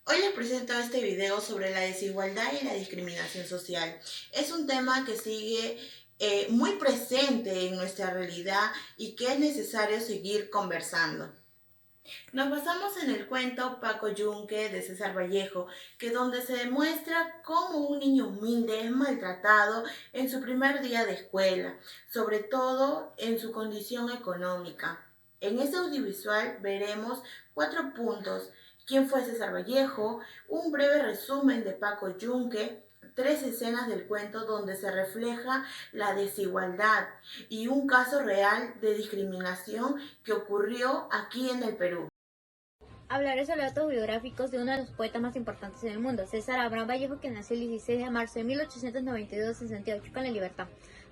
Hoy les presento este video sobre la desigualdad y la discriminación social. Es un tema que sigue muy presente en nuestra realidad y que es necesario seguir conversando. Nos basamos en el cuento Paco Yunque de César Vallejo, que donde se demuestra cómo un niño humilde es maltratado en su primer día de escuela, sobre todo en su condición económica. En este audiovisual veremos 4 puntos: quién fue César Vallejo, un breve resumen de Paco Yunque, 3 escenas del cuento donde se refleja la desigualdad y un caso real de discriminación que ocurrió aquí en el Perú. Hablaré sobre datos biográficos de uno de los poetas más importantes del mundo, César Abraham Vallejo, que nació el 16 de marzo de 1892 en Santiago de Chile, La Libertad.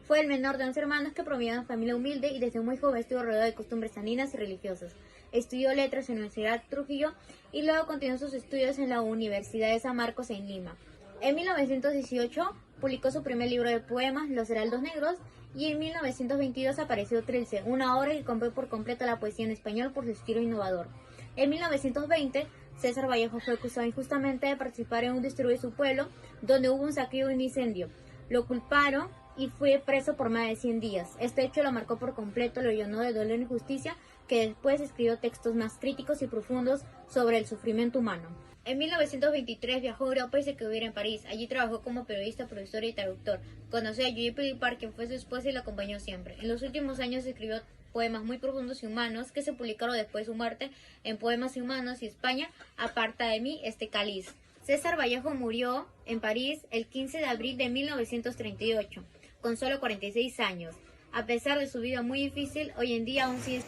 Fue el menor de 11 hermanos que provenían de una familia humilde y desde muy joven estuvo rodeado de costumbres andinas y religiosas. Estudió letras en la Universidad de Trujillo y luego continuó sus estudios en la Universidad de San Marcos en Lima. En 1918 publicó su primer libro de poemas, Los Heraldos Negros, y en 1922 apareció Trilce, una obra que cambió por completo la poesía en español por su estilo innovador. En 1920, César Vallejo fue acusado injustamente de participar en un disturbio de su pueblo, donde hubo un saqueo y un incendio. Lo culparon y fue preso por más de 100 días. Este hecho lo marcó por completo, lo llenó de dolor y injusticia, que después escribió textos más críticos y profundos sobre el sufrimiento humano. En 1923 viajó a Europa y se quedó en París. Allí trabajó como periodista, profesor y traductor. Conoció a Julie Pilipar, quien fue su esposa y la acompañó siempre. En los últimos años escribió poemas muy profundos y humanos que se publicaron después de su muerte en Poemas Humanos y España, Aparta de mí este cáliz. César Vallejo murió en París el 15 de abril de 1938, con solo 46 años. A pesar de su vida muy difícil, hoy en día aún sigue.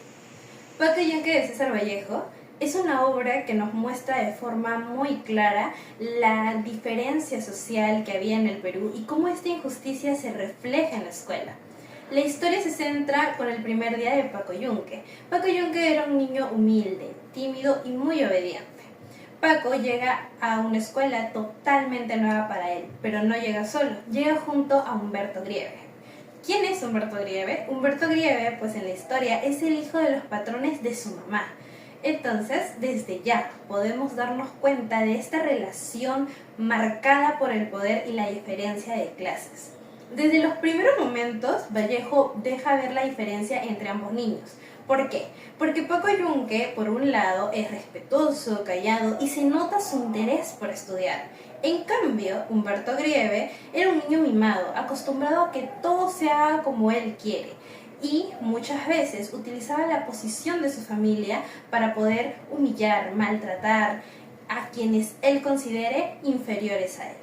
Paco Yunque de César Vallejo es una obra que nos muestra de forma muy clara la diferencia social que había en el Perú y cómo esta injusticia se refleja en la escuela. La historia se centra con el primer día de Paco Yunque. Paco Yunque era un niño humilde, tímido y muy obediente. Paco llega a una escuela totalmente nueva para él, pero no llega solo, llega junto a Humberto Grieve. ¿Quién es Humberto Grieve? Humberto Grieve, pues en la historia, es el hijo de los patrones de su mamá. Entonces, desde ya podemos darnos cuenta de esta relación marcada por el poder y la diferencia de clases. Desde los primeros momentos, Vallejo deja ver la diferencia entre ambos niños. ¿Por qué? Porque Paco Yunque, por un lado, es respetuoso, callado y se nota su interés por estudiar. En cambio, Humberto Grieve era un niño mimado, acostumbrado a que todo se haga como él quiere y muchas veces utilizaba la posición de su familia para poder humillar, maltratar a quienes él considere inferiores a él.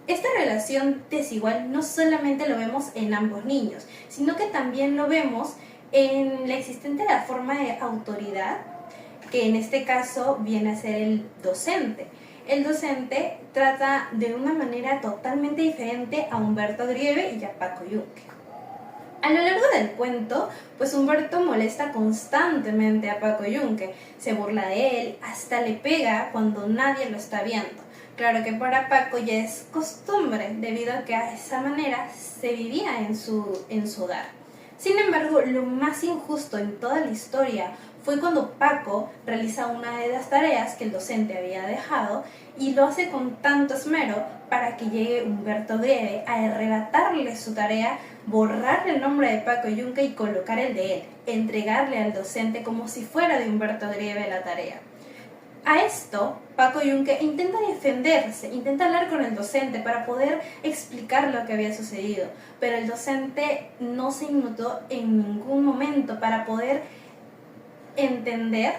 Esta relación desigual no solamente lo vemos en ambos niños, sino que también lo vemos en la existente la forma de autoridad, que en este caso viene a ser el docente. El docente trata de una manera totalmente diferente a Humberto Grieve y a Paco Yunque. A lo largo del cuento, pues Humberto molesta constantemente a Paco Yunque, se burla de él, hasta le pega cuando nadie lo está viendo. Claro que para Paco ya es costumbre, debido a que a esa manera se vivía en su hogar. Sin embargo, lo más injusto en toda la historia fue cuando Paco realiza una de las tareas que el docente había dejado y lo hace con tanto esmero para que llegue Humberto Grieve a arrebatarle su tarea, borrarle el nombre de Paco Yunque y colocar el de él, entregarle al docente como si fuera de Humberto Grieve la tarea. A esto, Paco Yunque intenta defenderse, intenta hablar con el docente para poder explicar lo que había sucedido, pero el docente no se inmutó en ningún momento para poder entender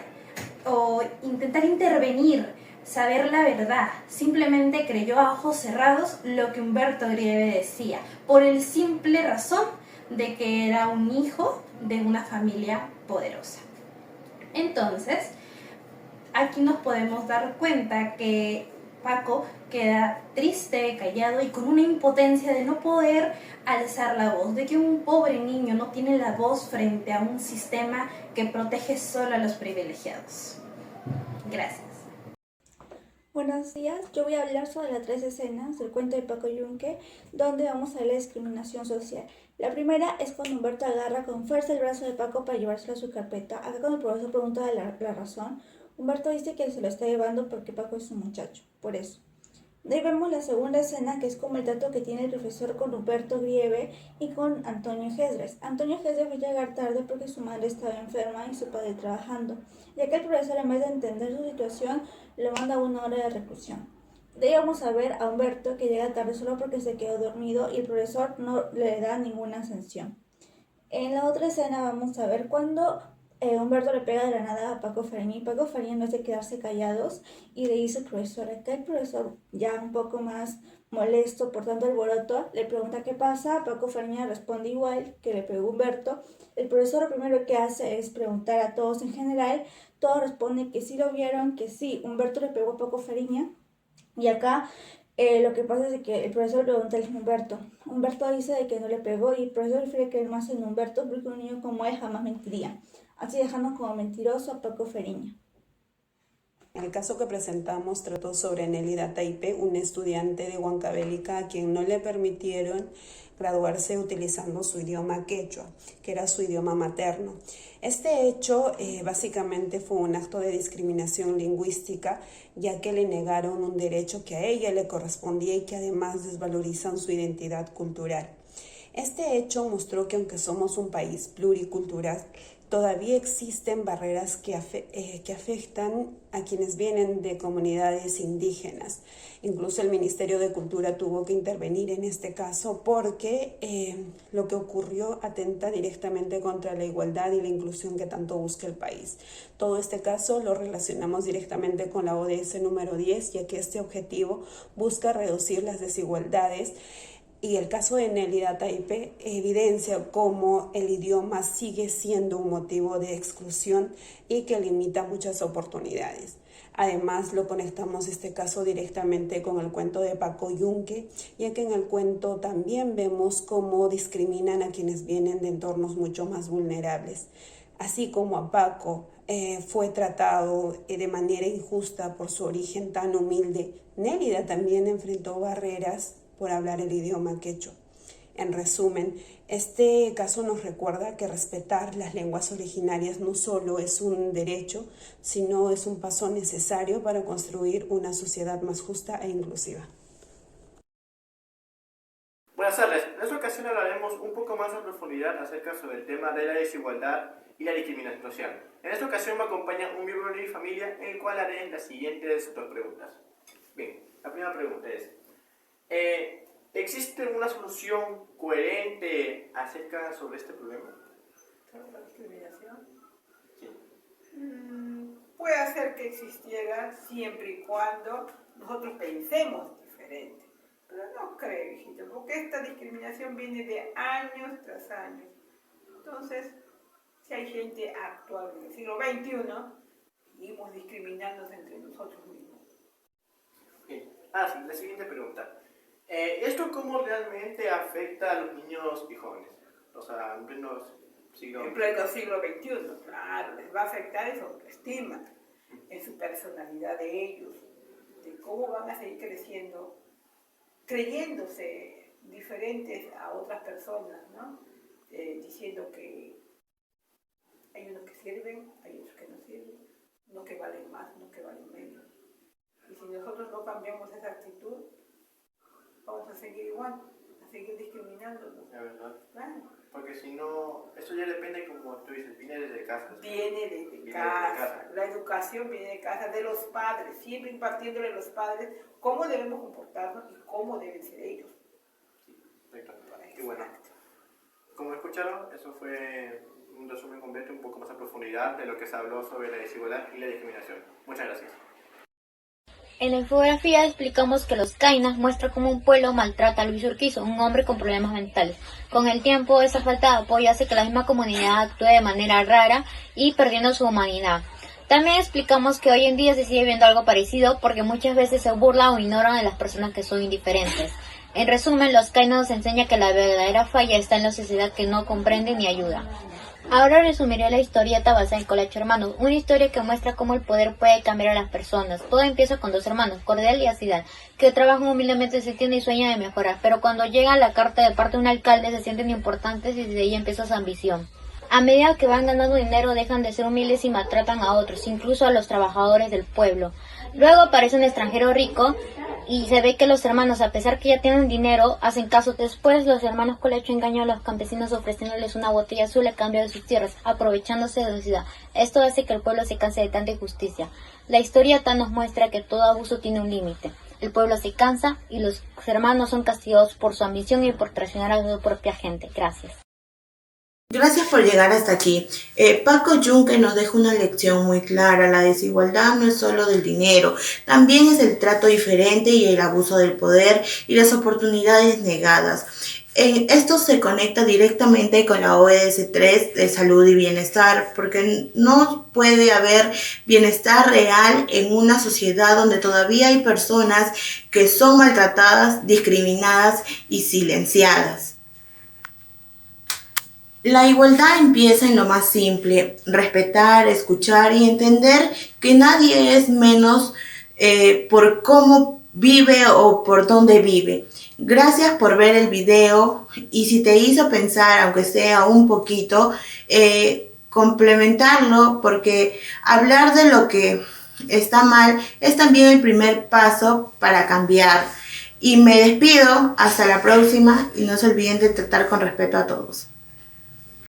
o intentar intervenir, saber la verdad. Simplemente creyó a ojos cerrados lo que Humberto Grieve decía, por el simple razón de que era un hijo de una familia poderosa. Entonces, aquí nos podemos dar cuenta que Paco queda triste, callado y con una impotencia de no poder alzar la voz, de que un pobre niño no tiene la voz frente a un sistema que protege solo a los privilegiados. Gracias. Buenos días, yo voy a hablar sobre las 3 escenas del cuento de Paco Yunque, donde vamos a ver la discriminación social. La primera es cuando Humberto agarra con fuerza el brazo de Paco para llevárselo a su carpeta. Acá cuando el profesor pregunta la razón, Humberto dice que se lo está llevando porque Paco es un muchacho, por eso. De ahí vemos la segunda escena, que es como el trato que tiene el profesor con Humberto Grieve y con Antonio Gesres. Antonio Gesres va a llegar tarde porque su madre estaba enferma y su padre trabajando, ya que el profesor, en vez de entender su situación, lo manda a 1 hora de reclusión. De ahí vamos a ver a Humberto que llega tarde solo porque se quedó dormido y el profesor no le da ninguna sanción. En la otra escena vamos a ver cuando Humberto le pega de la nada a Paco Fariña y Paco Fariña, en vez de quedarse callados, y le dice al profesor, acá el profesor ya un poco más molesto por tanto alboroto, le pregunta qué pasa. Paco Fariña responde igual que le pegó Humberto. El profesor lo primero que hace es preguntar a todos en general, todos responden que sí lo vieron, que sí, Humberto le pegó a Paco Fariña. Y acá lo que pasa es que el profesor le pregunta a Humberto. Humberto dice de que no le pegó y el profesor prefiere creer más en Humberto porque un niño como él jamás mentiría. Así dejando como mentiroso a Paco Fariña. El caso que presentamos trató sobre Nélida Taipe, una estudiante de Huancavelica a quien no le permitieron graduarse utilizando su idioma quechua, que era su idioma materno. Este hecho básicamente fue un acto de discriminación lingüística, ya que le negaron un derecho que a ella le correspondía y que además desvalorizan su identidad cultural. Este hecho mostró que aunque somos un país pluricultural, todavía existen barreras que afectan a quienes vienen de comunidades indígenas. Incluso el Ministerio de Cultura tuvo que intervenir en este caso porque lo que ocurrió atenta directamente contra la igualdad y la inclusión que tanto busca el país. Todo este caso lo relacionamos directamente con la ODS número 10, ya que este objetivo busca reducir las desigualdades. Y el caso de Nélida Taipe evidencia cómo el idioma sigue siendo un motivo de exclusión y que limita muchas oportunidades. Además, lo conectamos este caso directamente con el cuento de Paco Yunque, ya que en el cuento también vemos cómo discriminan a quienes vienen de entornos mucho más vulnerables. Así como a Paco fue tratado de manera injusta por su origen tan humilde, Nélida también enfrentó barreras por hablar el idioma quechua. En resumen, este caso nos recuerda que respetar las lenguas originarias no solo es un derecho, sino es un paso necesario para construir una sociedad más justa e inclusiva. Buenas tardes. En esta ocasión hablaremos un poco más a profundidad acerca sobre el tema de la desigualdad y la discriminación social. En esta ocasión me acompaña un miembro de mi familia en el cual haré las siguientes 2 preguntas. Bien, la primera pregunta es: ¿existe una solución coherente acerca sobre este problema? ¿Sobre la discriminación? Sí. Puede ser que existiera siempre y cuando nosotros pensemos diferente. Pero no creo, hijito, porque esta discriminación viene de años tras años. Entonces, si hay gente actual en el siglo XXI, seguimos discriminándonos entre nosotros mismos. Bien. Sí, la siguiente pregunta. ¿Esto cómo realmente afecta a los niños y jóvenes? O sea, en pleno siglo XXI, claro, les va a afectar en su autoestima, en su personalidad de ellos, de cómo van a seguir creciendo, creyéndose diferentes a otras personas, ¿no? Diciendo que hay unos que sirven, hay otros que no sirven, unos que valen más, unos que valen menos. Y si nosotros no cambiamos esa actitud, vamos a seguir igual, a seguir discriminándonos. Es verdad. Claro. Porque si no, eso ya depende, como tú dices, viene desde casa. Viene desde casa. La educación viene de casa, de los padres, siempre impartiéndole a los padres cómo debemos comportarnos y cómo deben ser ellos. Sí, perfecto. Y bueno, como escucharon, eso fue un resumen completo, un poco más a profundidad de lo que se habló sobre la desigualdad y la discriminación. Muchas gracias. En la infografía explicamos que los Kainas muestra cómo un pueblo maltrata a Luis Urquizo, un hombre con problemas mentales. Con el tiempo, esa falta de apoyo hace que la misma comunidad actúe de manera rara y perdiendo su humanidad. También explicamos que hoy en día se sigue viendo algo parecido porque muchas veces se burla o ignoran a las personas que son indiferentes. En resumen, los Kainas nos enseñan que la verdadera falla está en la sociedad que no comprende ni ayuda. Ahora resumiré la historieta basada en Colacho Hermanos, una historia que muestra cómo el poder puede cambiar a las personas. Todo empieza con 2 hermanos, Cordial y Acidal, que trabajan humildemente, se entienden y sueñan de mejorar, pero cuando llega la carta de parte de un alcalde se sienten importantes y desde ahí empieza su ambición. A medida que van ganando dinero dejan de ser humildes y maltratan a otros, incluso a los trabajadores del pueblo. Luego aparece un extranjero rico y se ve que los hermanos, a pesar que ya tienen dinero, hacen caso. Después los hermanos Colecho engañan a los campesinos ofreciéndoles una botella azul a cambio de sus tierras, aprovechándose de la ciudad. Esto hace que el pueblo se canse de tanta injusticia. La historieta nos muestra que todo abuso tiene un límite. El pueblo se cansa y los hermanos son castigados por su ambición y por traicionar a su propia gente. Gracias. Gracias por llegar hasta aquí. Paco Yunque nos deja una lección muy clara. La desigualdad no es solo del dinero, también es el trato diferente y el abuso del poder y las oportunidades negadas. Esto se conecta directamente con la ODS 3 de salud y bienestar, porque no puede haber bienestar real en una sociedad donde todavía hay personas que son maltratadas, discriminadas y silenciadas. La igualdad empieza en lo más simple: respetar, escuchar y entender que nadie es menos por cómo vive o por dónde vive. Gracias por ver el video, y si te hizo pensar, aunque sea un poquito, complementarlo, porque hablar de lo que está mal es también el primer paso para cambiar. Y me despido, hasta la próxima, y no se olviden de tratar con respeto a todos.